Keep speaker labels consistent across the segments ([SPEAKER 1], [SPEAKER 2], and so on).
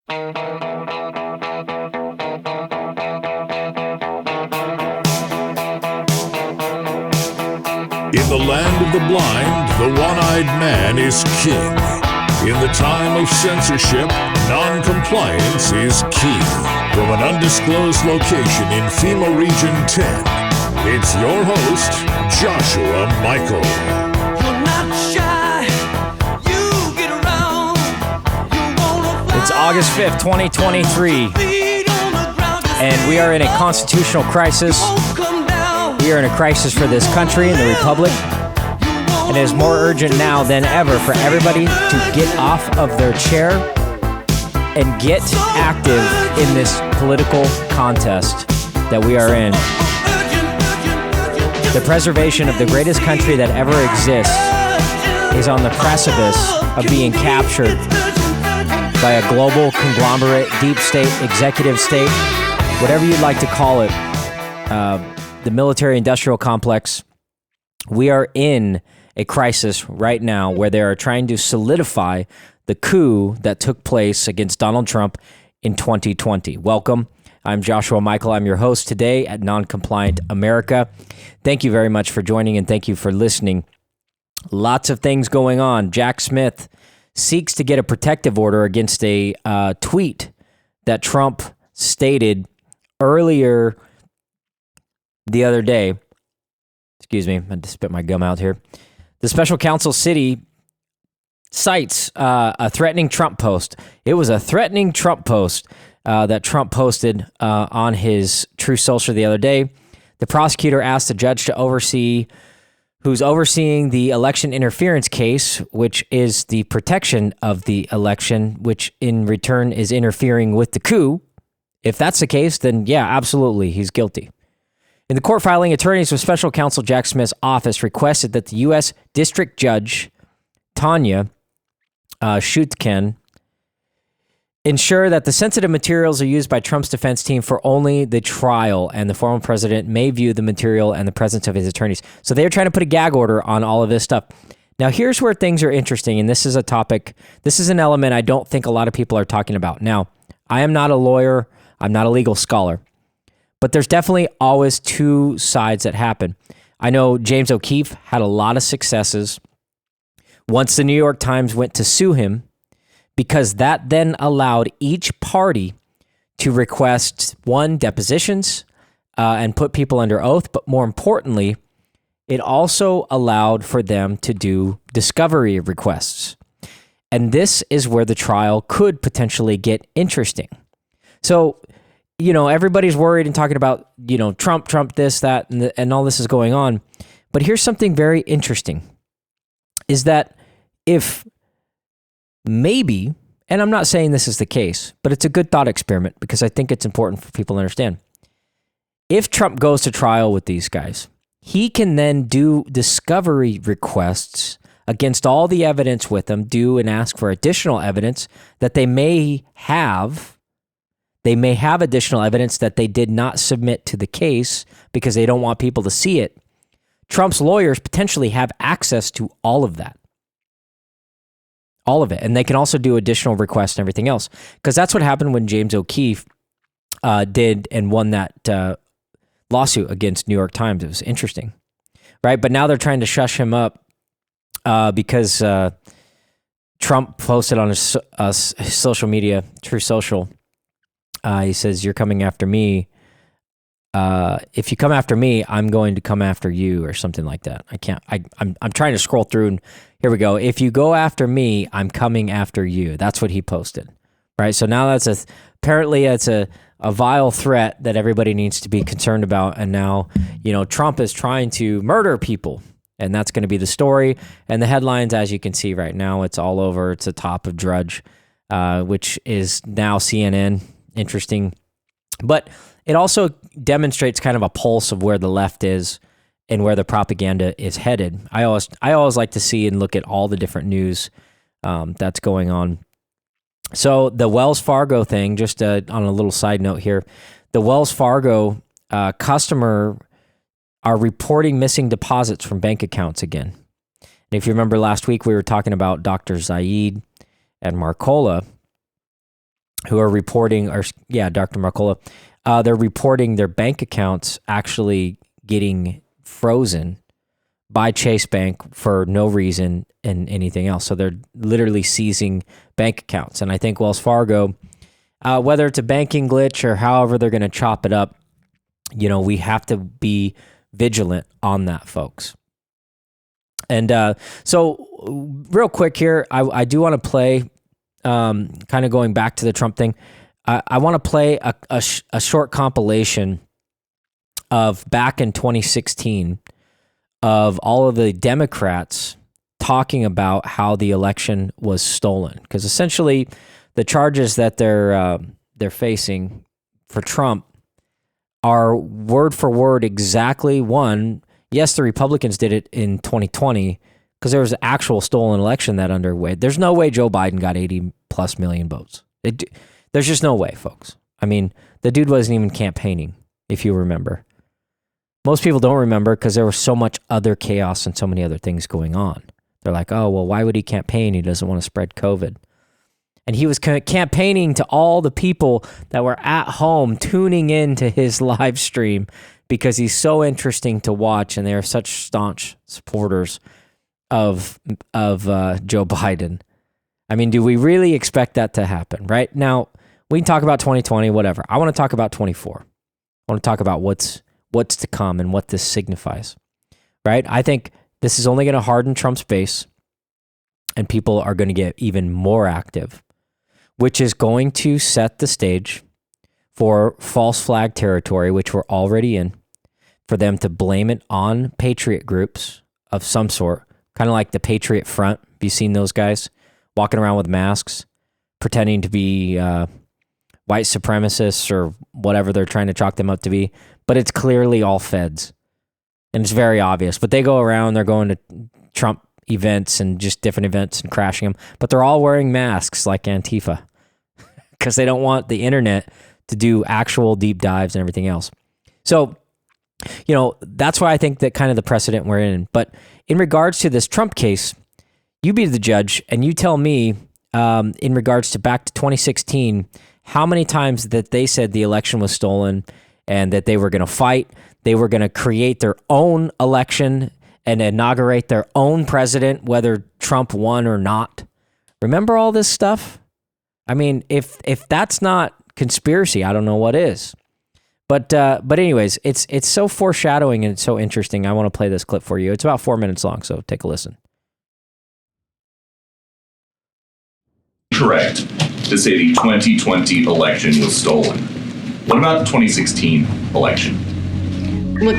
[SPEAKER 1] In the land of the blind, the one-eyed man is king. In the time of censorship, non-compliance is key. From an undisclosed location in FEMA Region 10, it's your host, Joshua Michael.
[SPEAKER 2] You're not shy. You get around. You wanna fly.
[SPEAKER 3] It's August 5th, 2023, and we are in a constitutional crisis. We are in a crisis for this country and the republic. And it is more urgent now than ever for everybody to get off of their chair and get active in this political contest that we are in. The preservation of the greatest country that ever exists is on the precipice of being captured by a global conglomerate, deep state, executive state, whatever you'd like to call it, the military-industrial complex. We are in a crisis right now where they are trying to solidify the coup that took place against Donald Trump in 2020. Welcome. I'm Joshua Michael. I'm your host today at Non-Compliant America. Thank you very much for joining and thank you for listening. Lots of things going on. Jack Smith seeks to get a protective order against a tweet that Trump stated earlier the other day. Excuse me, I had to spit my gum out here. The special counsel city cites a threatening Trump post. It was a threatening Trump post that Trump posted on his Truth Social the other day. The prosecutor asked the judge to who's overseeing the election interference case, which is the protection of the election, which in return is interfering with the coup. If that's the case, then yeah, absolutely, he's guilty. In the court filing, attorneys with special counsel Jack Smith's office requested that the U.S. District Judge Tanya Schutken ensure that the sensitive materials are used by Trump's defense team for only the trial, and the former president may view the material and the presence of his attorneys. So they're trying to put a gag order on all of this stuff. Now, here's where things are interesting, and this is a topic, this is an element I don't think a lot of people are talking about. Now, I am not a lawyer, I'm not a legal scholar, but there's definitely always two sides that happen. I know James O'Keefe had a lot of successes once the New York Times went to sue him, because that then allowed each party to request, one, depositions and put people under oath, but more importantly, it also allowed for them to do discovery requests. And this is where the trial could potentially get interesting. So, you know, everybody's worried and talking about, you know, Trump, this, that, and all this is going on. But here's something very interesting, is that if maybe, and I'm not saying this is the case, but it's a good thought experiment because I think it's important for people to understand. If Trump goes to trial with these guys, he can then do discovery requests against all the evidence with them, and ask for additional evidence that they may have. They may have additional evidence that they did not submit to the case because they don't want people to see it. Trump's lawyers potentially have access to all of that. All of it. And they can also do additional requests and everything else. Because that's what happened when James O'Keefe did and won that lawsuit against New York Times. It was interesting. Right? But now they're trying to shush him up because Trump posted on his social media, Truth Social, he says, "You're coming after me. If you come after me, I'm going to come after you," or something like that. I'm trying to scroll through, and here we go. "If you go after me, I'm coming after you." That's what he posted, right? So now apparently it's a vile threat that everybody needs to be concerned about. And now, you know, Trump is trying to murder people, and that's going to be the story. And the headlines, as you can see right now, it's all over. It's the top of Drudge, which is now CNN. Interesting. But it also demonstrates kind of a pulse of where the left is and where the propaganda is headed. I always like to see and look at all the different news that's going on. So the Wells Fargo thing, just on a little side note here, the Wells Fargo customer are reporting missing deposits from bank accounts again. And if you remember last week, we were talking about Dr. Zaid and Marcola. who are reporting, Dr. Marcola, they're reporting their bank accounts actually getting frozen by Chase Bank for no reason and anything else. So they're literally seizing bank accounts. And I think Wells Fargo, whether it's a banking glitch or however they're going to chop it up, we have to be vigilant on that, folks. And so real quick here, I do want to play, kind of going back to the Trump thing, I want to play a short compilation of back in 2016 of all of the Democrats talking about how the election was stolen. Because essentially the charges that they're facing for Trump are word for word exactly one. Yes, the Republicans did it in 2020 because there was an actual stolen election that underway. There's no way Joe Biden got 80 plus million votes. There's just no way, folks. I mean, the dude wasn't even campaigning, if you remember. Most people don't remember because there was so much other chaos and so many other things going on. They're like, oh, well, why would he campaign? He doesn't want to spread COVID. And he was campaigning to all the people that were at home tuning into his live stream because he's so interesting to watch and they are such staunch supporters of Joe Biden. I mean, do we really expect that to happen? Right now, we can talk about 2020, whatever. I want to talk about 24. I want to talk about what's to come and what this signifies. Right? I think this is only going to harden Trump's base, and people are going to get even more active, which is going to set the stage for false flag territory, which we're already in, for them to blame it on patriot groups of some sort, kind of like the Patriot Front. Have you seen those guys walking around with masks, pretending to be white supremacists or whatever they're trying to chalk them up to be? But it's clearly all feds, and it's very obvious. But they go around, they're going to Trump events and just different events and crashing them, but they're all wearing masks like Antifa because they don't want the internet to do actual deep dives and everything else. So, that's why I think that kind of the precedent we're in. But in regards to this Trump case, you be the judge and you tell me, in regards to back to 2016, how many times that they said the election was stolen and that they were going to fight, they were going to create their own election and inaugurate their own president, whether Trump won or not. Remember all this stuff? I mean, if that's not conspiracy, I don't know what is. But anyways, it's so foreshadowing and it's so interesting. I want to play this clip for you. It's about 4 minutes long, so take a listen.
[SPEAKER 4] Correct to say the 2020 election was stolen. What about the 2016 election?
[SPEAKER 5] Look,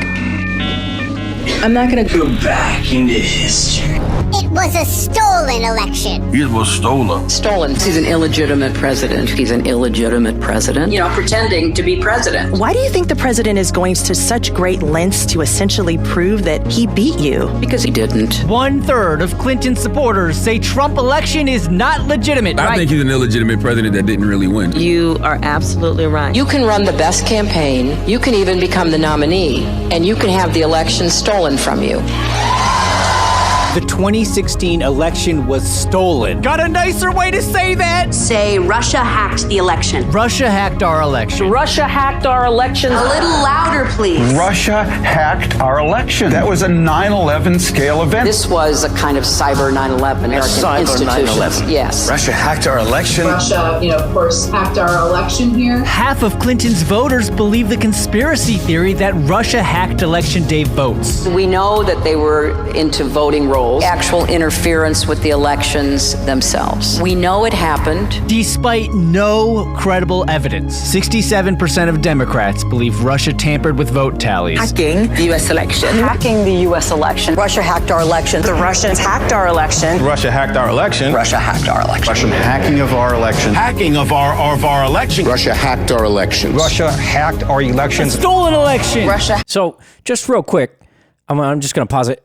[SPEAKER 5] I'm not going to go back into history.
[SPEAKER 6] It was a stolen election.
[SPEAKER 7] It was stolen.
[SPEAKER 5] Stolen.
[SPEAKER 8] He's an illegitimate president. He's an illegitimate president.
[SPEAKER 9] Pretending to be president.
[SPEAKER 10] Why do you think the president is going to such great lengths to essentially prove that he beat you?
[SPEAKER 8] Because he didn't.
[SPEAKER 11] 1/3 of Clinton supporters say Trump election is not legitimate.
[SPEAKER 7] I think he's an illegitimate president that didn't really win.
[SPEAKER 10] You are absolutely right.
[SPEAKER 8] You can run the best campaign. You can even become the nominee. And you can have the election stolen from you.
[SPEAKER 11] The 2016 election was stolen. Got a nicer way to say that?
[SPEAKER 9] Say Russia hacked the election.
[SPEAKER 11] Russia hacked our election.
[SPEAKER 8] Russia hacked our elections.
[SPEAKER 9] A little louder, please.
[SPEAKER 12] Russia hacked our election. That was a 9/11 scale event.
[SPEAKER 8] This was a kind of cyber 9/11. American institutions. Yes.
[SPEAKER 12] Russia hacked our election.
[SPEAKER 13] Russia, of course, hacked our election here.
[SPEAKER 11] Half of Clinton's voters believe the conspiracy theory that Russia hacked election day votes.
[SPEAKER 8] We know that they were into voting rolls. Actual interference with the elections themselves. We know it happened.
[SPEAKER 11] Despite no credible evidence, 67% of Democrats believe Russia tampered with vote tallies.
[SPEAKER 10] Hacking the U.S. election.
[SPEAKER 8] Hacking the U.S. election.
[SPEAKER 10] Russia hacked our election. The Russians hacked our election.
[SPEAKER 12] Russia hacked our election.
[SPEAKER 8] Russia hacked our election.
[SPEAKER 12] Russian hacking of our election.
[SPEAKER 7] Hacking of our election.
[SPEAKER 12] Russia hacked our elections.
[SPEAKER 14] Russia hacked our elections.
[SPEAKER 11] Stolen election.
[SPEAKER 8] Russia.
[SPEAKER 3] So just real quick, I'm just going to pause it.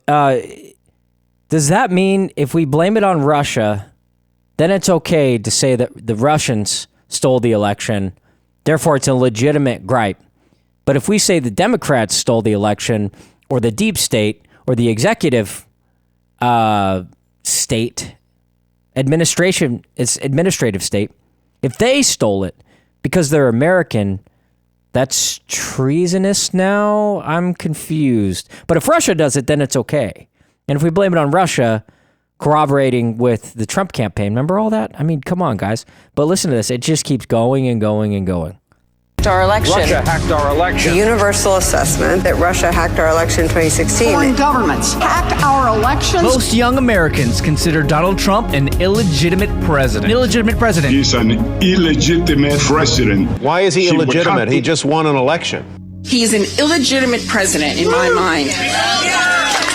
[SPEAKER 3] Does that mean if we blame it on Russia, then it's okay to say that the Russians stole the election, therefore it's a legitimate gripe? But if we say the Democrats stole the election, or the deep state, or the executive administrative state, If they stole it because they're American, that's treasonous now? I'm confused. But if Russia does it, then it's okay. And if we blame it on Russia, corroborating with the Trump campaign, remember all that? I mean, come on, guys. But listen to this. It just keeps going and going and going.
[SPEAKER 9] Our election.
[SPEAKER 14] Russia hacked our election.
[SPEAKER 9] The universal assessment that Russia hacked our election in 2016.
[SPEAKER 15] Foreign governments hacked our elections.
[SPEAKER 11] Most young Americans consider Donald Trump an illegitimate president.
[SPEAKER 16] He's an illegitimate president.
[SPEAKER 17] Why is he illegitimate? He just won an election.
[SPEAKER 15] He's an illegitimate president in my mind.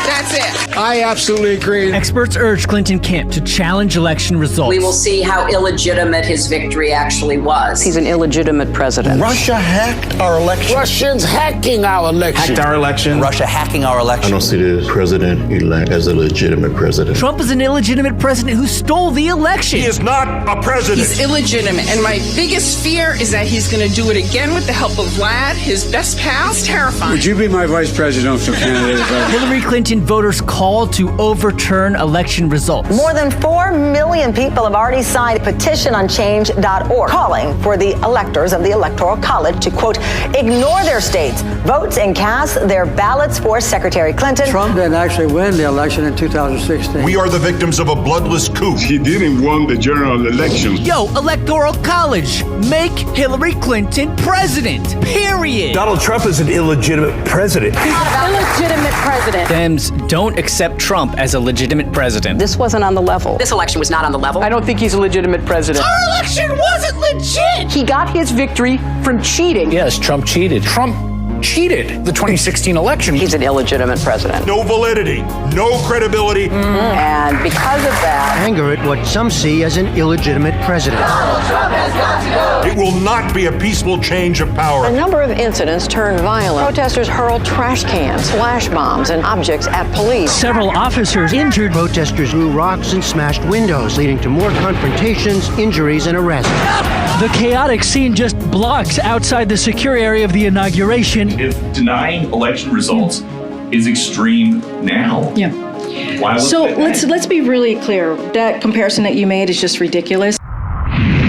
[SPEAKER 15] That's it.
[SPEAKER 14] I absolutely agree.
[SPEAKER 11] Experts urge Clinton camp to challenge election results.
[SPEAKER 8] We will see how illegitimate his victory actually was. He's an illegitimate president.
[SPEAKER 14] Russia hacked our election.
[SPEAKER 18] Russians hacking our election.
[SPEAKER 11] Hacked our election.
[SPEAKER 14] Russia hacking our election.
[SPEAKER 19] I don't see the president-elect as a legitimate president.
[SPEAKER 11] Trump is an illegitimate president who stole the election.
[SPEAKER 7] He is not a president.
[SPEAKER 15] He's illegitimate. And my biggest fear is that he's going to do it again with the help of Vlad, his best pal. It's terrifying.
[SPEAKER 16] Would you be my vice presidential candidate?
[SPEAKER 11] Hillary Clinton voters call to overturn election results.
[SPEAKER 20] More than 4 million people have already signed a petition on change.org, calling for the electors of the Electoral College to, quote, ignore their states' votes and cast their ballots for Secretary Clinton.
[SPEAKER 21] Trump didn't actually win the election in 2016.
[SPEAKER 7] We are the victims of a bloodless coup.
[SPEAKER 16] He didn't win the general election.
[SPEAKER 11] Yo, Electoral College, make Hillary Clinton president, period.
[SPEAKER 7] Donald Trump is an illegitimate president.
[SPEAKER 8] Illegitimate president.
[SPEAKER 11] Dems don't accept Trump as a legitimate president.
[SPEAKER 8] This wasn't on the level. This election was not on the level.
[SPEAKER 11] I don't think he's a legitimate president.
[SPEAKER 15] Our election wasn't legit.
[SPEAKER 18] He got his victory from cheating.
[SPEAKER 11] Yes, Trump cheated.
[SPEAKER 18] Trump cheated the 2016 election.
[SPEAKER 8] He's an illegitimate president.
[SPEAKER 7] No validity, no credibility.
[SPEAKER 8] And because of that,
[SPEAKER 21] Anger at what some see as an illegitimate president.
[SPEAKER 7] It will not be a peaceful change of power.
[SPEAKER 8] a number of incidents turned violent. Protesters hurled trash cans, flash bombs, and objects at police.
[SPEAKER 21] Several officers injured. Protesters threw rocks and smashed windows, leading to more confrontations, injuries, and arrests.
[SPEAKER 11] The chaotic scene just blocks outside the secure area of the inauguration.
[SPEAKER 4] If denying election results is extreme now,
[SPEAKER 5] Yeah.
[SPEAKER 4] why was
[SPEAKER 5] So
[SPEAKER 4] it then?
[SPEAKER 5] let's be really clear. That comparison that you made is just ridiculous.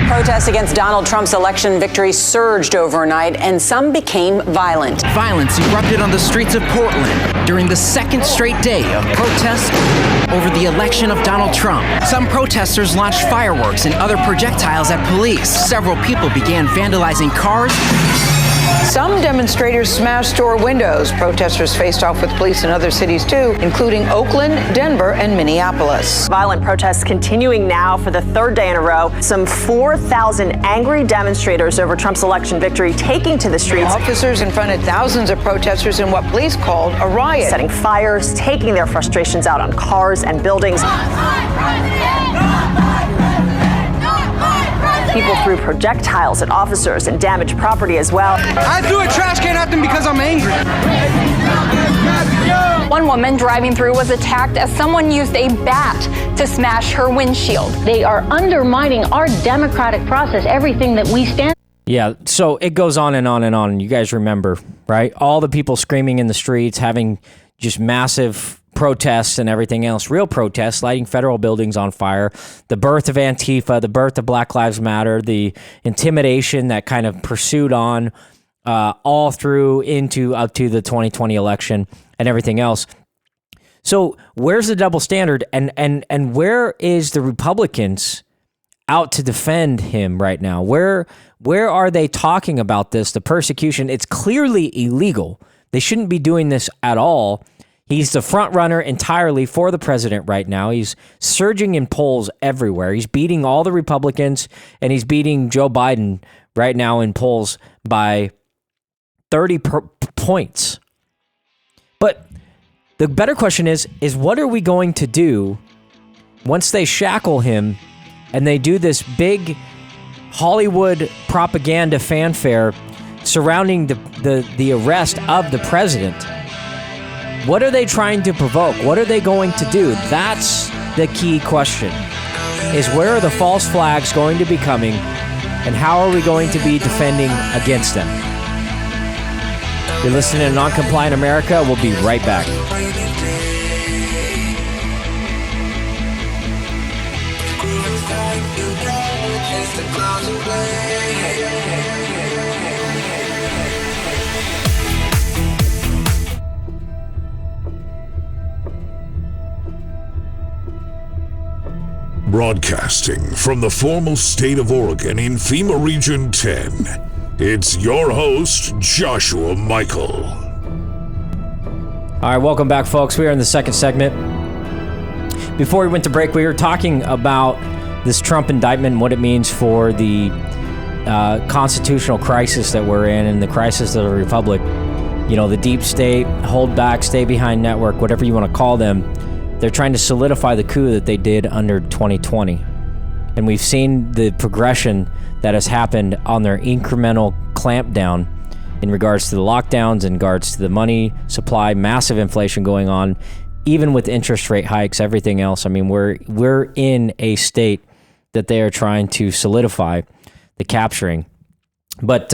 [SPEAKER 8] Protests against Donald Trump's election victory surged overnight, and some became violent.
[SPEAKER 22] Violence erupted on the streets of Portland during the second straight day of protests over the election of Donald Trump. Some protesters launched fireworks and other projectiles at police. Several people began vandalizing cars.
[SPEAKER 8] Some demonstrators smashed store windows. Protesters faced off with police in other cities too, including Oakland, Denver, and Minneapolis.
[SPEAKER 10] Violent protests continuing now for the third day in a row. Some 4,000 angry demonstrators over Trump's election victory taking to the streets.
[SPEAKER 8] Officers confronted thousands of protesters in what police called a riot.
[SPEAKER 10] Setting fires, taking their frustrations out on cars and buildings. People threw projectiles at officers and damaged property as well.
[SPEAKER 18] I threw a trash can at them because I'm angry.
[SPEAKER 23] One woman driving through was attacked as someone used a bat to smash her windshield.
[SPEAKER 24] They are undermining our democratic process, everything that we stand.
[SPEAKER 3] Yeah, so it goes on and on and on. You guys remember, right? All the people screaming in the streets, having just massive protests and everything else, real protests, lighting federal buildings on fire, the birth of Antifa, the birth of Black Lives Matter, the intimidation that kind of pursued on all through into up to the 2020 election and everything else. So where's the double standard, and where is the Republicans out to defend him right now? Where are they talking about this? The persecution, it's clearly illegal. They shouldn't be doing this at all. He's the front runner entirely for the president right now. He's surging in polls everywhere. He's beating all the Republicans, and he's beating Joe Biden right now in polls by 30 points. But the better question is what are we going to do once they shackle him and they do this big Hollywood propaganda fanfare surrounding the arrest of the president? What are they trying to provoke? What are they going to do? That's the key question, is where are the false flags going to be coming, and how are we going to be defending against them? You're listening to Non-Compliant America. We'll be right back.
[SPEAKER 1] Broadcasting from the formal state of Oregon in FEMA Region 10, it's your host, Joshua Michael.
[SPEAKER 3] All right, welcome back, folks. We are in the second segment. Before we went to break, we were talking about this Trump indictment and what it means for the constitutional crisis that we're in and the crisis of the republic. You know, the deep state, hold back, stay behind network, whatever you want to call them. They're trying to solidify the coup that they did under 2020. And we've seen the progression that has happened on their incremental clampdown in regards to the lockdowns, in regards to the money supply, massive inflation going on, even with interest rate hikes, everything else. I mean, we're in a state that they are trying to solidify the capturing. But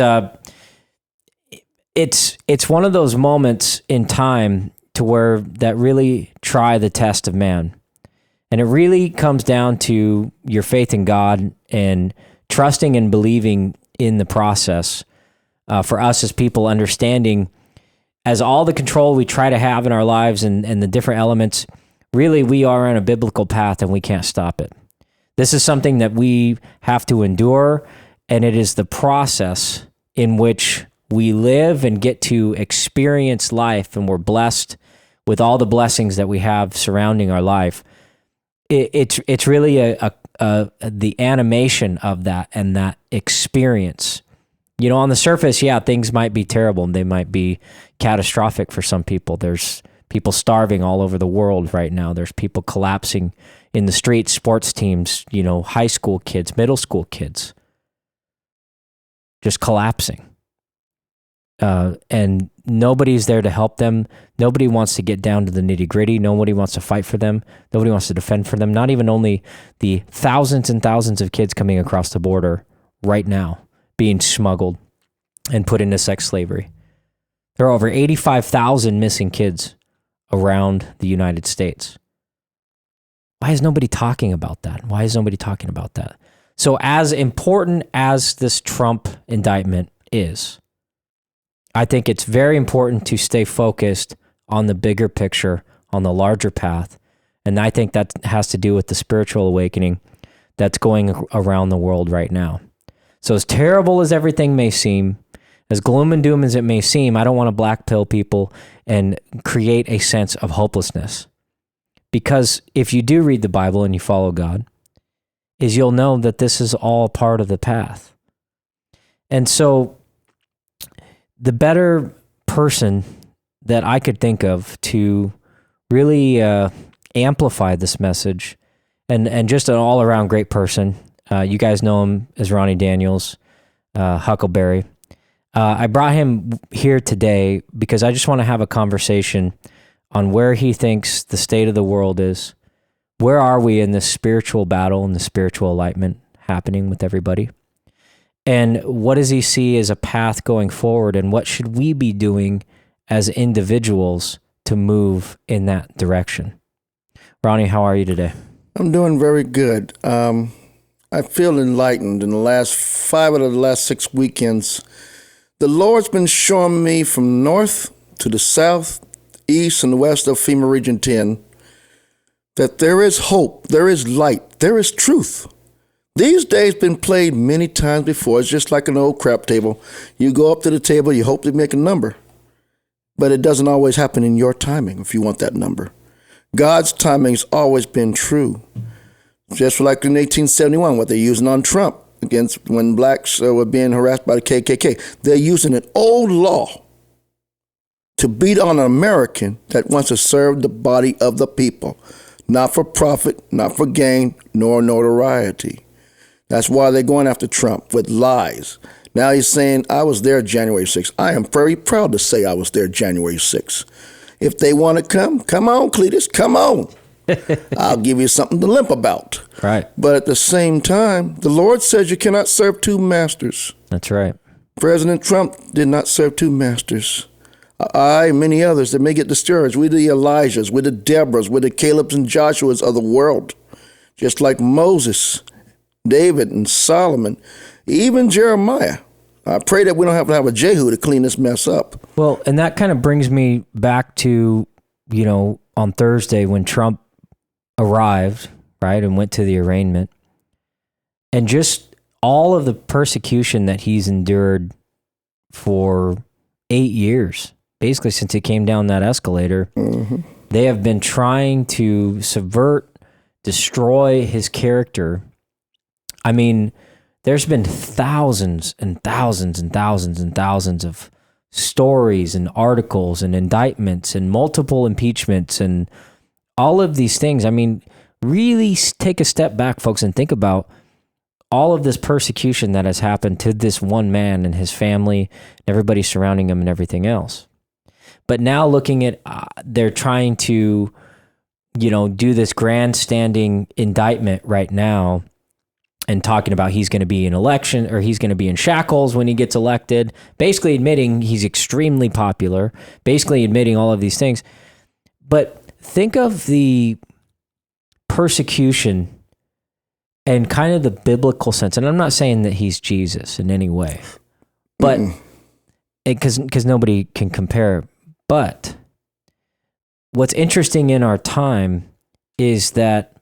[SPEAKER 3] it's one of those moments in time to where that really try the test of man. And it really comes down to your faith in God and trusting and believing in the process. For us as people, understanding as all the control we try to have in our lives and the different elements, really we are on a biblical path and we can't stop it. This is something that we have to endure, and it is the process in which we live and get to experience life, and we're blessed with all the blessings that we have surrounding our life. It's really the animation of that and that experience. You know, on the surface, yeah, things might be terrible and they might be catastrophic for some people. There's people starving all over the world right now. There's people collapsing in the streets, sports teams, you know, high school kids, middle school kids, just collapsing. And nobody's there to help them. Nobody wants to get down to the nitty gritty. Nobody wants to fight for them. Nobody wants to defend for them. Not even only the thousands and thousands of kids coming across the border right now, being smuggled and put into sex slavery. There are over 85,000 missing kids around the United States. Why is nobody talking about that? Why is nobody talking about that? So as important as this Trump indictment is, I think it's very important to stay focused on the bigger picture, on the larger path. And I think that has to do with the spiritual awakening that's going around the world right now. So as terrible as everything may seem, as gloom and doom as it may seem, I don't want to black pill people and create a sense of hopelessness. Because if you do read the Bible and you follow God, is you'll know that this is all part of the path. And so the better person that I could think of to really amplify this message, and just an all-around great person, you guys know him as Ronnie Daniels, Huckleberry. I brought him here today because I just want to have a conversation on where he thinks the state of the world is. Where are we in this spiritual battle and the spiritual enlightenment happening with everybody? And what does he see as a path going forward? And what should we be doing as individuals to move in that direction? Ronnie, how are you today?
[SPEAKER 2] I'm doing very good. I feel enlightened. In the last 5 out of the last 6 weekends, the Lord's been showing me from north to the south, east, and west of FEMA Region 10 that there is hope, there is light, there is truth. These days been played many times before. It's just like an old crap table. You go up to the table, you hope to make a number. But it doesn't always happen in your timing if you want that number. God's timing's always been true. Just like in 1871, what they're using on Trump against when blacks were being harassed by the KKK. They're using an old law to beat on an American that wants to serve the body of the people. Not for profit, not for gain, nor notoriety. That's why they're going after Trump with lies. Now he's saying, I was there January 6th. I am very proud to say I was there January 6th. If they want to come on, Cletus, come on. I'll give you something to limp about.
[SPEAKER 3] Right.
[SPEAKER 2] But at the same time, the Lord says you cannot serve two masters.
[SPEAKER 3] That's right.
[SPEAKER 2] President Trump did not serve two masters. I and many others that may get discouraged. We're the Elijahs, we're the Deborahs, we're the Calebs and Joshuas of the world. Just like Moses David and Solomon, even Jeremiah. I pray that we don't have to have a Jehu to clean this mess up.
[SPEAKER 3] Well, and that kind of brings me back to, on Thursday when Trump arrived, right, and went to the arraignment, and just all of the persecution that he's endured for 8 years, basically since he came down that escalator.
[SPEAKER 2] Mm-hmm.
[SPEAKER 3] They have been trying to subvert, destroy his character. I mean, there's been thousands and thousands and thousands and thousands of stories and articles and indictments and multiple impeachments and all of these things. I mean, really take a step back, folks, and think about all of this persecution that has happened to this one man and his family and everybody surrounding him and everything else. But now looking at, they're trying to, do this grandstanding indictment right now and talking about he's going to be in election or he's going to be in shackles when he gets elected, basically admitting he's extremely popular, basically admitting all of these things. But think of the persecution and kind of the biblical sense. And I'm not saying that he's Jesus in any way, but because nobody can compare. But what's interesting in our time is that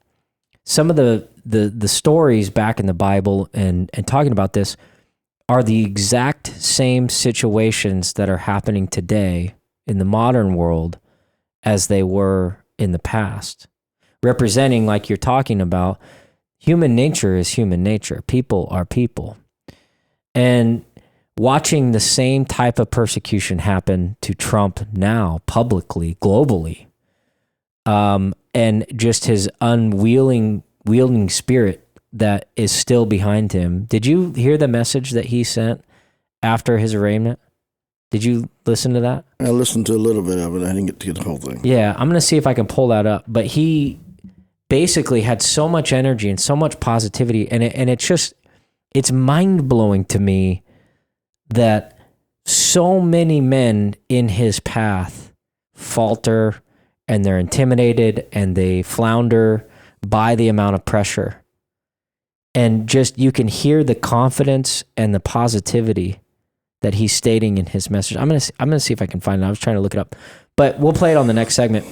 [SPEAKER 3] some of the stories back in the Bible and talking about this are the exact same situations that are happening today in the modern world as they were in the past. Representing, like you're talking about, human nature is human nature. People are people. And watching the same type of persecution happen to Trump now, publicly, globally, and just his unwielding spirit that is still behind him. Did you hear the message that he sent after his arraignment? Did you listen to that?
[SPEAKER 2] I listened to a little bit of it. I didn't get to get the whole thing.
[SPEAKER 3] Yeah, I'm going to see if I can pull that up. But he basically had so much energy and so much positivity, and it's mind-blowing to me that so many men in his path falter and they're intimidated and they flounder by the amount of pressure. And just, you can hear the confidence and the positivity that he's stating in his message. I'm gonna see if I can find it. I was trying to look it up, but we'll play it on the next segment.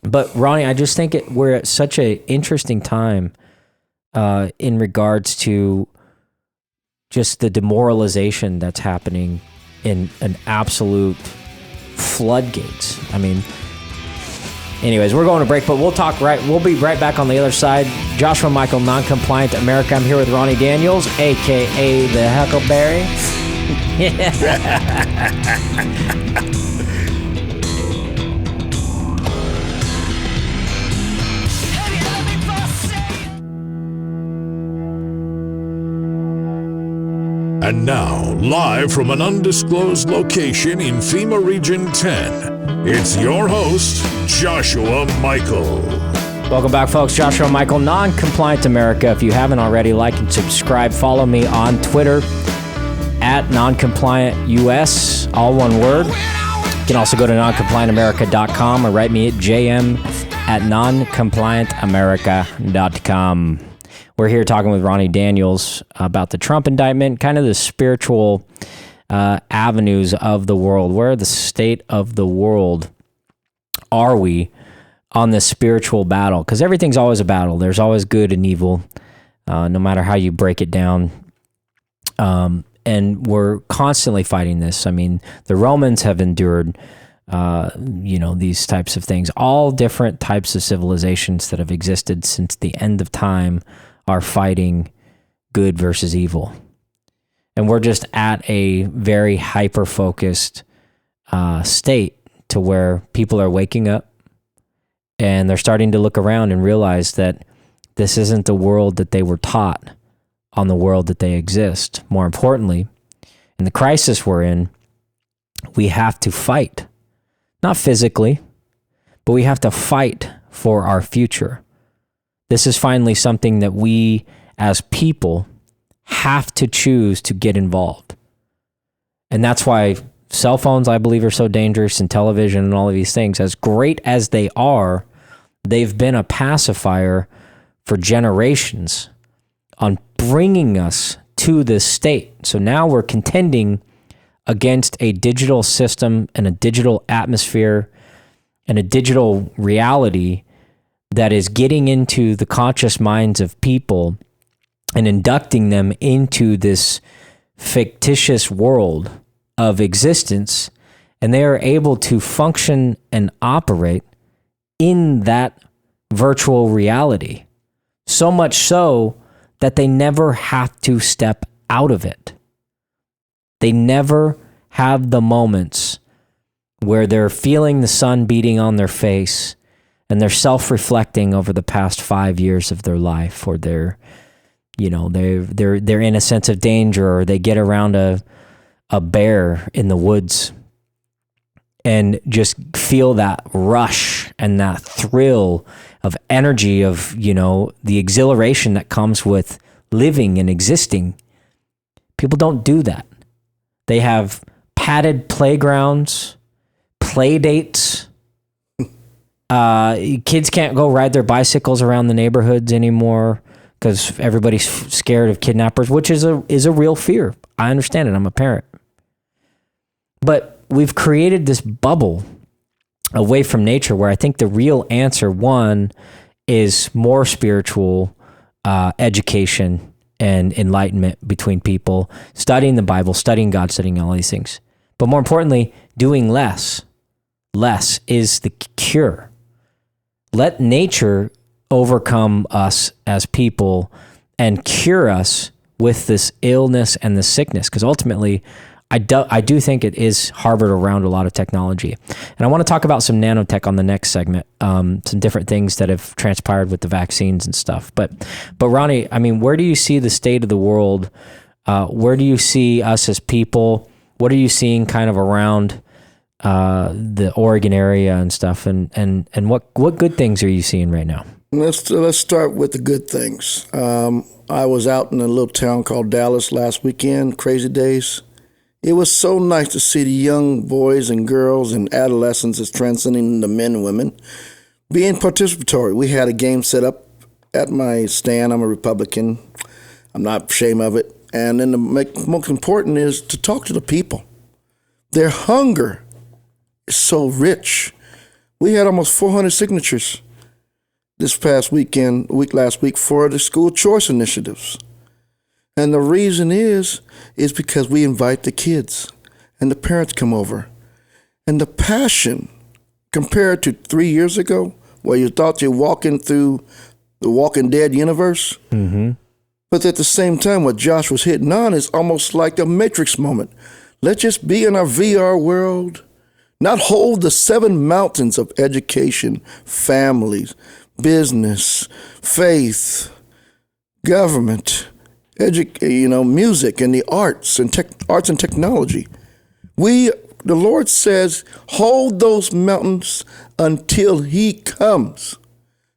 [SPEAKER 3] But Ronnie, I just think we're at such an interesting time in regards to just the demoralization that's happening in an absolute floodgates. I mean, anyways, we're going to break, but we'll be right back on the other side. Joshua Michael, Non-Compliant America. I'm here with Ronnie Daniels, a.k.a. the Huckleberry.
[SPEAKER 1] And now, live from an undisclosed location in FEMA Region 10, it's your host, Joshua Michael.
[SPEAKER 3] Welcome back, folks. Joshua Michael, Non-Compliant America. If you haven't already, like and subscribe. Follow me on Twitter at NoncompliantUS, all one word. You can also go to noncompliantamerica.com or write me at jm@noncompliantamerica.com. We're here talking with Ronnie Daniels about the Trump indictment, kind of the spiritual avenues of the world. Where the state of the world are we on this spiritual battle? Because everything's always a battle. There's always good and evil, no matter how you break it down. And we're constantly fighting this. I mean, the Romans have endured, these types of things. All different types of civilizations that have existed since the end of time are fighting good versus evil. And we're just at a very hyper-focused state to where people are waking up and they're starting to look around and realize that this isn't the world that they were taught on the world that they exist. More importantly, in the crisis we're in, we have to fight. Not physically, but we have to fight for our future. This is finally something that we as people have to choose to get involved. And that's why cell phones, I believe, are so dangerous, and television and all of these things. As great as they are, they've been a pacifier for generations on bringing us to this state. So now we're contending against a digital system and a digital atmosphere and a digital reality that is getting into the conscious minds of people and inducting them into this fictitious world of existence, and they are able to function and operate in that virtual reality. So much so that they never have to step out of it. They never have the moments where they're feeling the sun beating on their face and they're self-reflecting over the past 5 years of their life, or they're in a sense of danger, or they get around a bear in the woods and just feel that rush and that thrill of energy of, the exhilaration that comes with living and existing. People don't do that. They have padded playgrounds, play dates. Kids can't go ride their bicycles around the neighborhoods anymore because everybody's scared of kidnappers, which is a real fear. I understand it. I'm a parent. But we've created this bubble away from nature where I think the real answer, one, is more spiritual education and enlightenment between people, studying the Bible, studying God, studying all these things. But more importantly, doing less. Less is the cure. Let nature overcome us as people and cure us with this illness and this sickness, because ultimately, I do think it is harbored around a lot of technology. And I want to talk about some nanotech on the next segment, some different things that have transpired with the vaccines and stuff. But Ronnie, I mean, where do you see the state of the world? Where do you see us as people? What are you seeing kind of around the Oregon area and stuff? And what good things are you seeing right now?
[SPEAKER 2] Let's start with the good things. I was out in a little town called Dallas last weekend, Crazy Days. It was so nice to see the young boys and girls and adolescents as transcending the men and women being participatory. We had a game set up at my stand. I'm a Republican. I'm not ashamed of it. And then the most important is to talk to the people. Their hunger is so rich. We had almost 400 signatures this past last week for the school choice initiatives. And the reason is because we invite the kids and the parents come over. And the passion compared to 3 years ago, where you thought you're walking through the Walking Dead universe. Mm-hmm. But at the same time, what Josh was hitting on is almost like a Matrix moment. Let's just be in our VR world, not hold the 7 mountains of education, families, business, faith, government, music and the arts and technology. The Lord says, hold those mountains until He comes.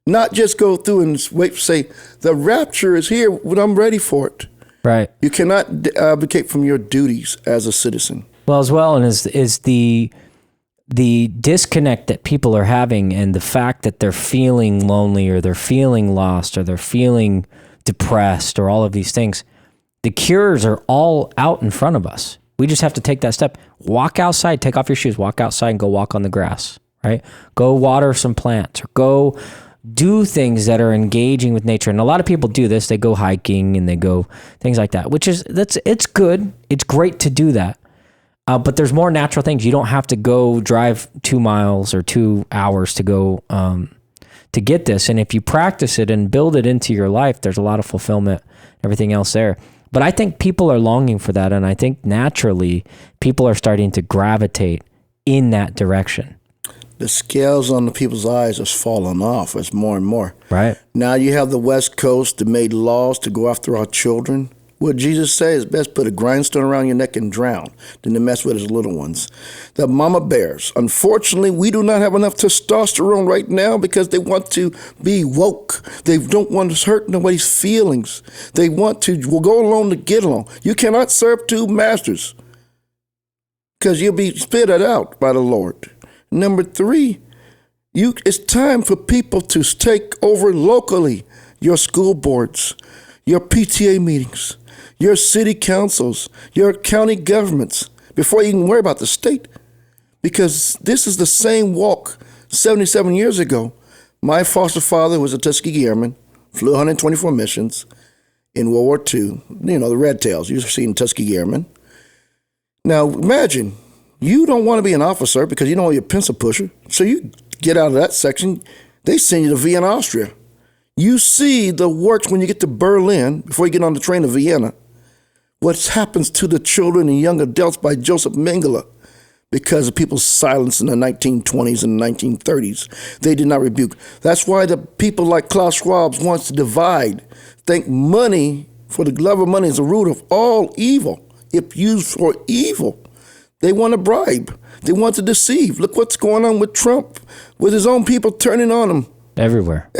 [SPEAKER 2] Not just go through and wait to say, the rapture is here, but I'm ready for it.
[SPEAKER 3] Right.
[SPEAKER 2] You cannot abdicate from your duties as a citizen.
[SPEAKER 3] Well, as well, and is the disconnect that people are having, and the fact that they're feeling lonely, or they're feeling lost, or they're feeling depressed, or all of these things. The cures are all out in front of us. We just have to take that step. Walk outside, take off your shoes, walk outside and go walk on the grass, right? Go water some plants, or go do things that are engaging with nature. And a lot of people do this. They go hiking and they go things like that, it's good. It's great to do that. But there's more natural things. You don't have to go drive 2 miles or 2 hours to go to get this. And if you practice it and build it into your life, there's a lot of fulfillment, everything else there. But I think people are longing for that. And I think naturally people are starting to gravitate in that direction.
[SPEAKER 2] The scales on the people's eyes has fallen off as more and more.
[SPEAKER 3] Right.
[SPEAKER 2] Now you have the West Coast that made laws to go after our children. What Jesus says, best put a grindstone around your neck and drown than to mess with his little ones. The mama bears. Unfortunately, we do not have enough testosterone right now because they want to be woke. They don't want to hurt nobody's feelings. They want to go along to get along. You cannot serve 2 masters because you'll be spit out by the Lord. Number 3, it's time for people to take over locally your school boards, your PTA meetings, your city councils, your county governments, before you even worry about the state. Because this is the same walk 77 years ago. My foster father was a Tuskegee Airman, flew 124 missions in World War II. You know, the Red Tails, you've seen Tuskegee Airmen. Now, imagine, you don't want to be an officer because you don't want to be a pencil pusher. So you get out of that section, they send you to Vienna, Austria. You see the works when you get to Berlin, before you get on the train to Vienna, what happens to the children and young adults by Joseph Mengele because of people's silence in the 1920s and 1930s. They did not rebuke. That's why the people like Klaus Schwab wants to divide, think money, for the love of money, is the root of all evil, if used for evil. They want to bribe. They want to deceive. Look what's going on with Trump, with his own people turning on him.
[SPEAKER 3] Everywhere,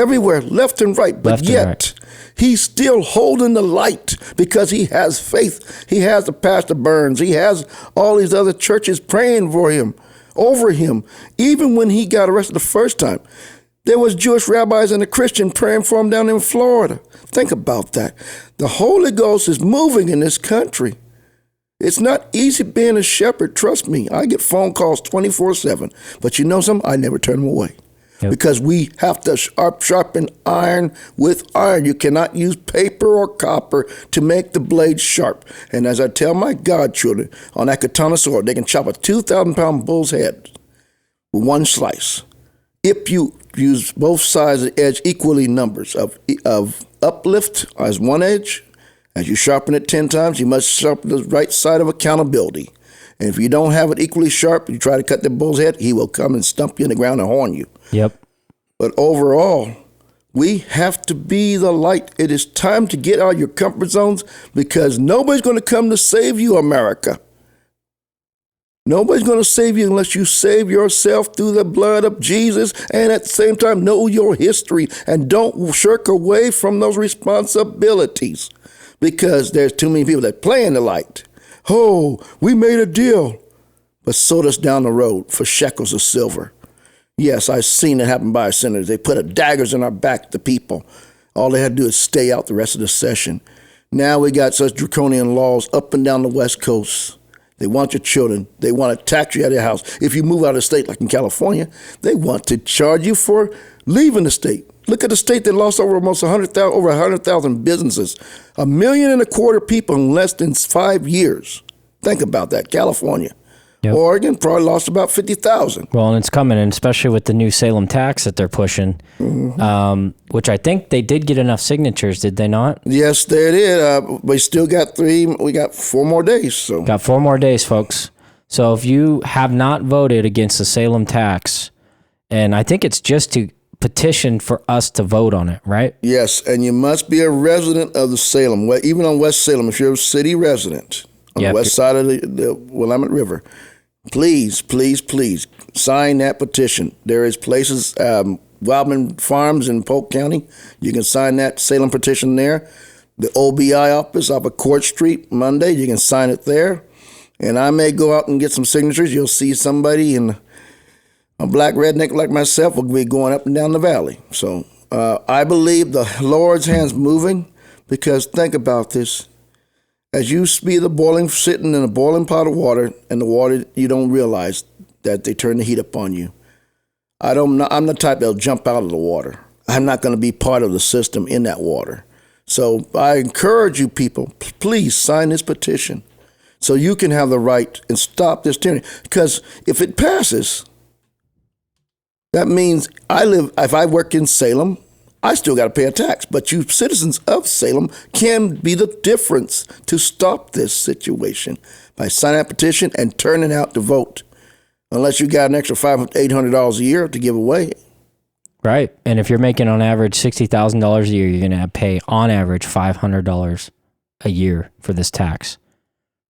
[SPEAKER 2] left and right. But yet, he's still holding the light because he has faith. He has the Pastor Burns. He has all these other churches praying for him, over him. Even when he got arrested the first time, there was Jewish rabbis and a Christian praying for him down in Florida. Think about that. The Holy Ghost is moving in this country. It's not easy being a shepherd. Trust me. I get phone calls 24/7. But you know something? I never turn them away. Yep. Because we have to sharpen iron with iron. You cannot use paper or copper to make the blade sharp. And as I tell my godchildren, on that katana sword, they can chop a 2,000-pound bull's head with one slice. If you use both sides of the edge equally numbers of uplift as one edge, as you sharpen it 10 times, you must sharpen the right side of accountability. And if you don't have it equally sharp, you try to cut the bull's head, he will come and stump you in the ground and horn you.
[SPEAKER 3] Yep.
[SPEAKER 2] But overall, we have to be the light. It is time to get out of your comfort zones because nobody's going to come to save you, America. Nobody's going to save you unless you save yourself through the blood of Jesus, and at the same time know your history and don't shirk away from those responsibilities because there's too many people that play in the light. Oh, we made a deal, but sold us down the road for shekels of silver. Yes, I've seen it happen by our senators. They put daggers in our back, the people. All they had to do is stay out the rest of the session. Now we got such draconian laws up and down the West Coast. They want your children. They want to tax you out of your house. If you move out of the state, like in California, they want to charge you for leaving the state. Look at the state that lost over 100,000 businesses, 1.25 million people in less than 5 years. Think about that, California. Yep. Oregon probably lost about 50,000.
[SPEAKER 3] Well, and it's coming, and especially with the new Salem tax that they're pushing, which I think they did get enough signatures, did they not?
[SPEAKER 2] Yes, they did. We still got 3. We got 4 more days. So
[SPEAKER 3] got 4 more days, folks. So if you have not voted against the Salem tax, and I think it's just to petition for us to vote on it, right?
[SPEAKER 2] Yes, and you must be a resident of the Salem. Even on West Salem, if you're a city resident on the west side of the Willamette River, please, please, please sign that petition. There is places, Wildman Farms in Polk County. You can sign that Salem petition there. The OBI office off of Court Street, Monday, you can sign it there. And I may go out and get some signatures. You'll see somebody in a black redneck like myself will be going up and down the valley. So I believe the Lord's hand's moving because think about this. As you see sitting in a boiling pot of water, and the water, you don't realize that they turn the heat up on you. I'm the type that'll jump out of the water. I'm not going to be part of the system in that water. So I encourage you people, please sign this petition so you can have the right and stop this tyranny. Because if it passes, that means if I work in Salem, I still got to pay a tax, but you citizens of Salem can be the difference to stop this situation by signing that petition and turning out to vote, unless you got an extra $500, $800 a year to give away.
[SPEAKER 3] Right, and if you're making on average $60,000 a year, you're going to pay on average $500 a year for this tax.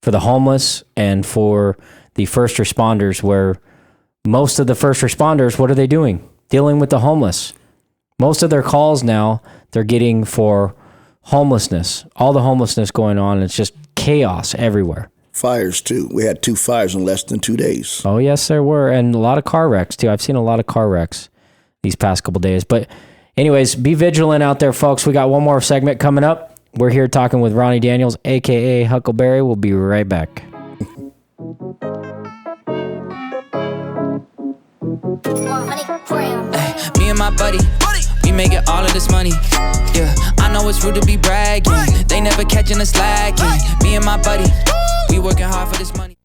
[SPEAKER 3] For the homeless and for the first responders, where most of the first responders, what are they doing? Dealing with the homeless. Most of their calls now, they're getting for homelessness. All the homelessness going on, it's just chaos everywhere.
[SPEAKER 2] Fires, too. We had 2 fires in less than 2 days.
[SPEAKER 3] Oh, yes, there were. And a lot of car wrecks, too. I've seen a lot of car wrecks these past couple days. But anyways, be vigilant out there, folks. We got one more segment coming up. We're here talking with Ronnie Daniels, a.k.a. Huckleberry. We'll be right back.
[SPEAKER 6] Me and my buddy, we making all of this money. Yeah, I know it's rude to be bragging. They never catching us slacking. Me and my buddy, we working hard for this money.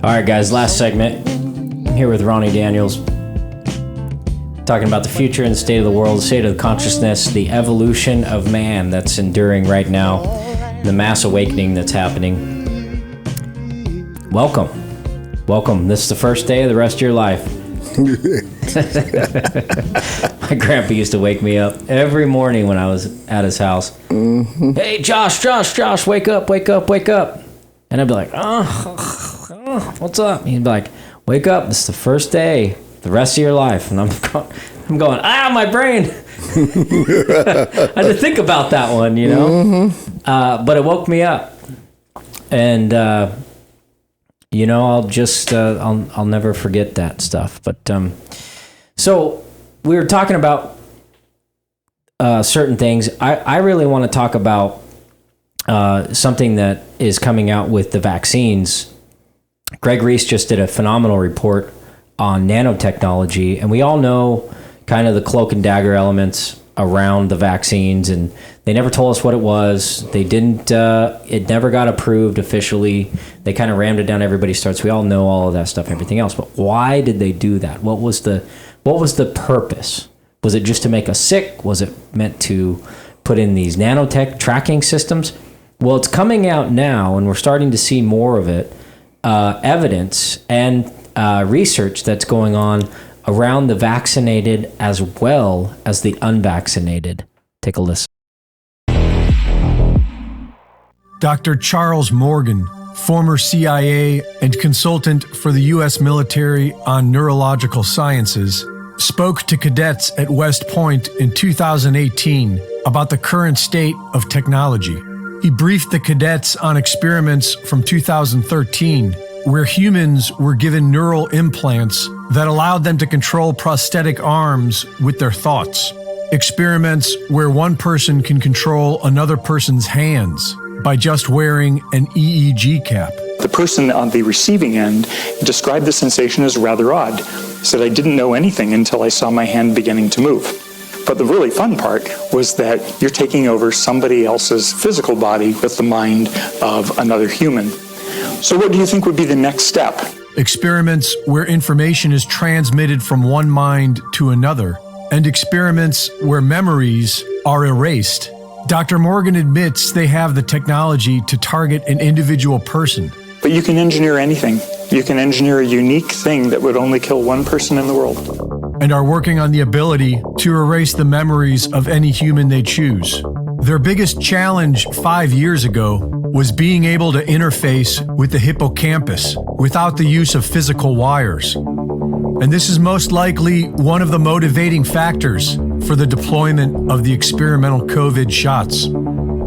[SPEAKER 3] All right, guys, last segment. I'm here with Ronnie Daniels, talking about the future and the state of the world, the state of the consciousness, the evolution of man that's enduring right now, the mass awakening that's happening. Welcome. This is the first day of the rest of your life. My grandpa used to wake me up every morning when I was at his house. Mm-hmm. Hey, Josh, wake up. And I'd be like, what's up? He'd be like, wake up, this is the first day, the rest of your life. And I'm going, my brain. I had to think about that one, you know? Mm-hmm. But it woke me up. And, I'll never forget that stuff. But, so we were talking about certain things. I really want to talk about something that is coming out with the vaccines. Greg Reese just did a phenomenal report on nanotechnology, and we all know kind of the cloak and dagger elements around the vaccines, and they never told us what it was. They didn't, it never got approved officially. They kind of rammed it down everybody's throats. We all know all of that stuff, everything else, but why did they do that? What was the purpose? Was it just to make us sick? Was it meant to put in these nanotech tracking systems? Well, it's coming out now, and we're starting to see more of it, evidence and research that's going on around the vaccinated as well as the unvaccinated. Take a listen.
[SPEAKER 9] Dr. Charles Morgan, former CIA and consultant for the U.S. military on neurological sciences, spoke to cadets at West Point in 2018 about the current state of technology. He briefed the cadets on experiments from 2013 where humans were given neural implants that allowed them to control prosthetic arms with their thoughts. Experiments where one person can control another person's hands by just wearing an EEG cap.
[SPEAKER 12] The person on the receiving end described the sensation as rather odd. He said, I didn't know anything until I saw my hand beginning to move. But the really fun part was that you're taking over somebody else's physical body with the mind of another human. So what do you think would be the next step?
[SPEAKER 9] Experiments where information is transmitted from one mind to another, and experiments where memories are erased. Dr. Morgan admits they have the technology to target an individual person.
[SPEAKER 12] But you can engineer anything. You can engineer a unique thing that would only kill one person in the world.
[SPEAKER 9] And are working on the ability to erase the memories of any human they choose. Their biggest challenge 5 years ago was being able to interface with the hippocampus without the use of physical wires. And this is most likely one of the motivating factors for the deployment of the experimental COVID shots.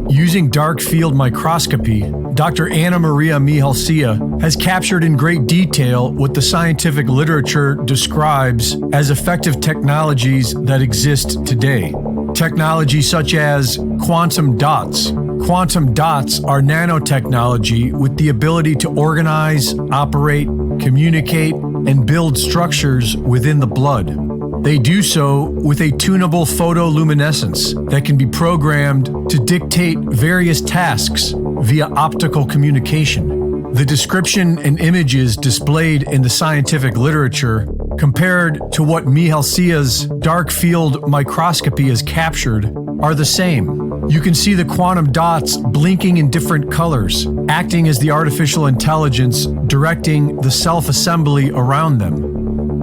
[SPEAKER 9] Using dark field microscopy, Dr. Anna Maria Mihalcea has captured in great detail what the scientific literature describes as effective technologies that exist today. Technology such as quantum dots. Quantum dots are nanotechnology with the ability to organize, operate, communicate, and build structures within the blood. They do so with a tunable photoluminescence that can be programmed to dictate various tasks via optical communication. The description and images displayed in the scientific literature compared to what Mihalcea's dark field microscopy has captured are the same. You can see the quantum dots blinking in different colors, acting as the artificial intelligence directing the self-assembly around them.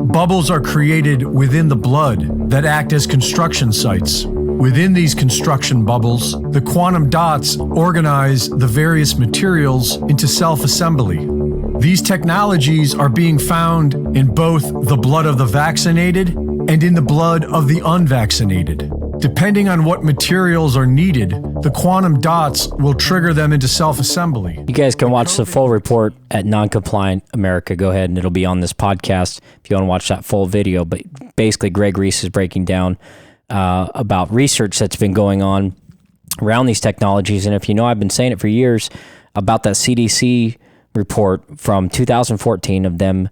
[SPEAKER 9] Bubbles are created within the blood that act as construction sites. Within these construction bubbles, the quantum dots organize the various materials into self-assembly. These technologies are being found in both the blood of the vaccinated and in the blood of the unvaccinated. Depending on what materials are needed, the quantum dots will trigger them into self-assembly.
[SPEAKER 3] You guys can watch the full report at Noncompliant America. Go ahead and it'll be on this podcast if you want to watch that full video. But basically, Greg Reese is breaking down about research that's been going on around these technologies. And if you know, I've been saying it for years about that CDC report from 2014 of them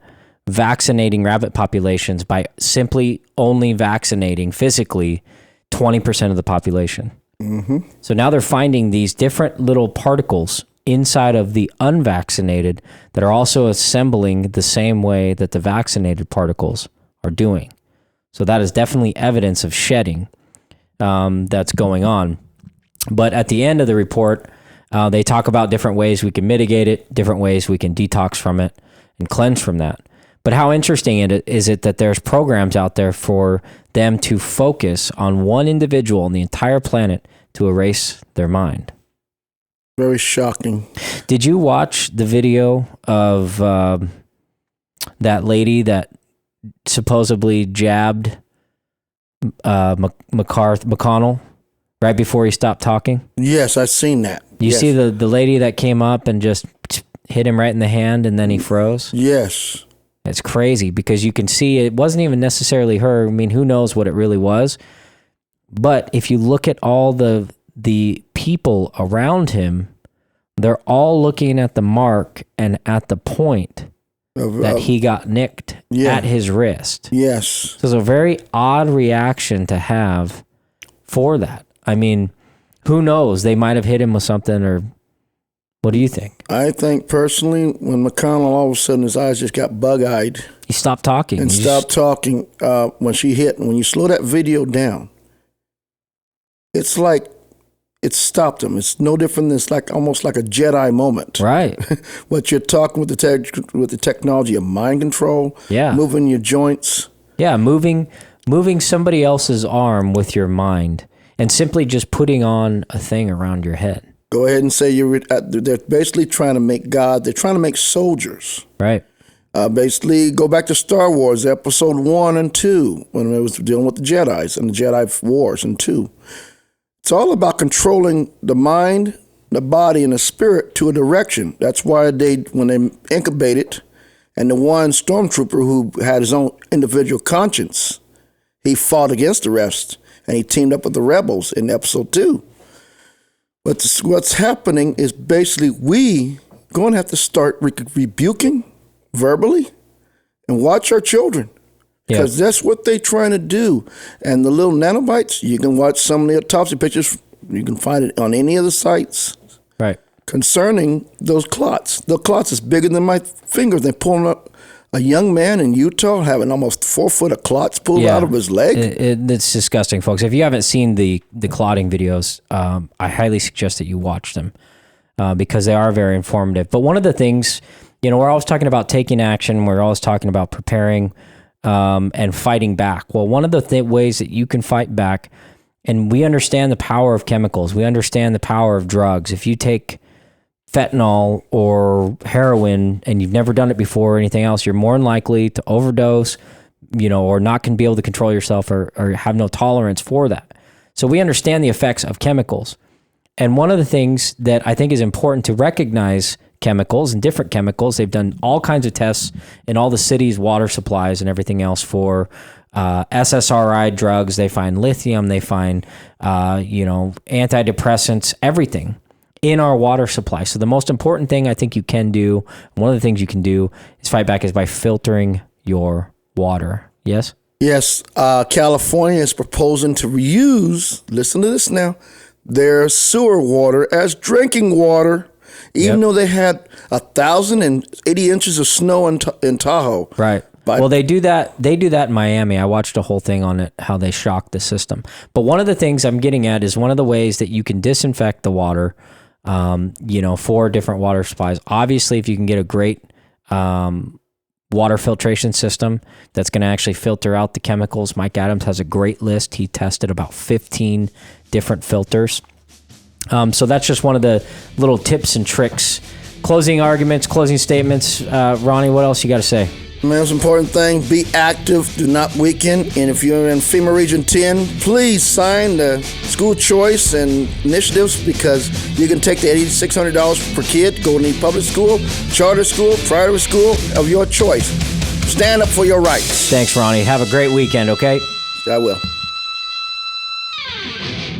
[SPEAKER 3] vaccinating rabbit populations by simply only vaccinating physically 20% of the population. Mm-hmm. So now they're finding these different little particles inside of the unvaccinated that are also assembling the same way that the vaccinated particles are doing. So that is definitely evidence of shedding that's going on. But at the end of the report, they talk about different ways we can mitigate it, different ways we can detox from it and cleanse from that. But how interesting is it that there's programs out there for them to focus on one individual on the entire planet to erase their mind?
[SPEAKER 2] Very shocking.
[SPEAKER 3] Did you watch the video of that lady that supposedly jabbed McConnell right before he stopped talking?
[SPEAKER 2] Yes, I've seen that.
[SPEAKER 3] You see the lady that came up and just hit him right in the hand and then he froze?
[SPEAKER 2] Yes.
[SPEAKER 3] It's crazy because you can see it wasn't even necessarily her. I mean, who knows what it really was? But if you look at all the people around him, they're all looking at the mark and at the point that he got nicked at his wrist.
[SPEAKER 2] Yes.
[SPEAKER 3] So it's a very odd reaction to have for that. I mean, who knows? They might have hit him with something, or what do you think?
[SPEAKER 2] I think personally, when McConnell all of a sudden his eyes just got bug-eyed.
[SPEAKER 3] He stopped talking.
[SPEAKER 2] And stopped talking when she hit. And when you slow that video down, it's like it stopped him. It's no different than, it's like almost like a Jedi moment.
[SPEAKER 3] Right.
[SPEAKER 2] What you're talking with the technology of mind control.
[SPEAKER 3] Yeah.
[SPEAKER 2] Moving your joints.
[SPEAKER 3] Yeah, moving somebody else's arm with your mind and simply just putting on a thing around your head.
[SPEAKER 2] Go ahead and say they're basically trying to make God, they're trying to make soldiers.
[SPEAKER 3] Right.
[SPEAKER 2] Basically, go back to Star Wars, episode 1 and 2, when it was dealing with the Jedis and the Jedi Wars and 2. It's all about controlling the mind, the body, and the spirit to a direction. That's why when they incubated, and the one stormtrooper who had his own individual conscience, he fought against the rest, and he teamed up with the rebels in episode 2. But what's happening is basically we going to have to start rebuking verbally and watch our children. Because that's what they're trying to do. And the little nanobites, you can watch some of the autopsy pictures. You can find it on any of the sites.
[SPEAKER 3] Right.
[SPEAKER 2] Concerning those clots. The clots is bigger than my finger. They're pulling up a young man in Utah having almost 4 foot of clots pulled out of his leg.
[SPEAKER 3] It's disgusting, folks. If you haven't seen the clotting videos, I highly suggest that you watch them because they are very informative. But one of the things, we're always talking about taking action. We're always talking about preparing and fighting back. Well, one of the ways that you can fight back, and we understand the power of chemicals. We understand the power of drugs. If you take fentanyl or heroin and you've never done it before or anything else, you're more than likely to overdose, or not can be able to control yourself or have no tolerance for that. So we understand the effects of chemicals. And one of the things that I think is important to recognize chemicals and different chemicals, they've done all kinds of tests in all the cities' water supplies and everything else for SSRI drugs. They find lithium, they find, antidepressants, everything in our water supply. So the most important thing I think you can do, one of the things you can do is fight back, is by filtering your water. Yes?
[SPEAKER 2] Yes. California is proposing to reuse, listen to this now, their sewer water as drinking water, even though they had 1,080 inches of snow in Tahoe.
[SPEAKER 3] Right. Well, they do that in Miami. I watched a whole thing on it, how they shocked the system. But one of the things I'm getting at is one of the ways that you can disinfect the water, for different water supplies. Obviously, if you can get a great water filtration system that's going to actually filter out the chemicals. Mike Adams has a great list. He tested about 15 different filters. So that's just one of the little tips and tricks. Closing arguments, closing statements. Ronnie, what else you got to say?
[SPEAKER 2] Most important thing, be active, do not weaken. And if you're in FEMA Region 10, please sign the school choice and initiatives, because you can take the $8,600 per kid, go to any public school, charter school, private school of your choice. Stand up for your rights.
[SPEAKER 3] Thanks, Ronnie. Have a great weekend, okay?
[SPEAKER 2] I will.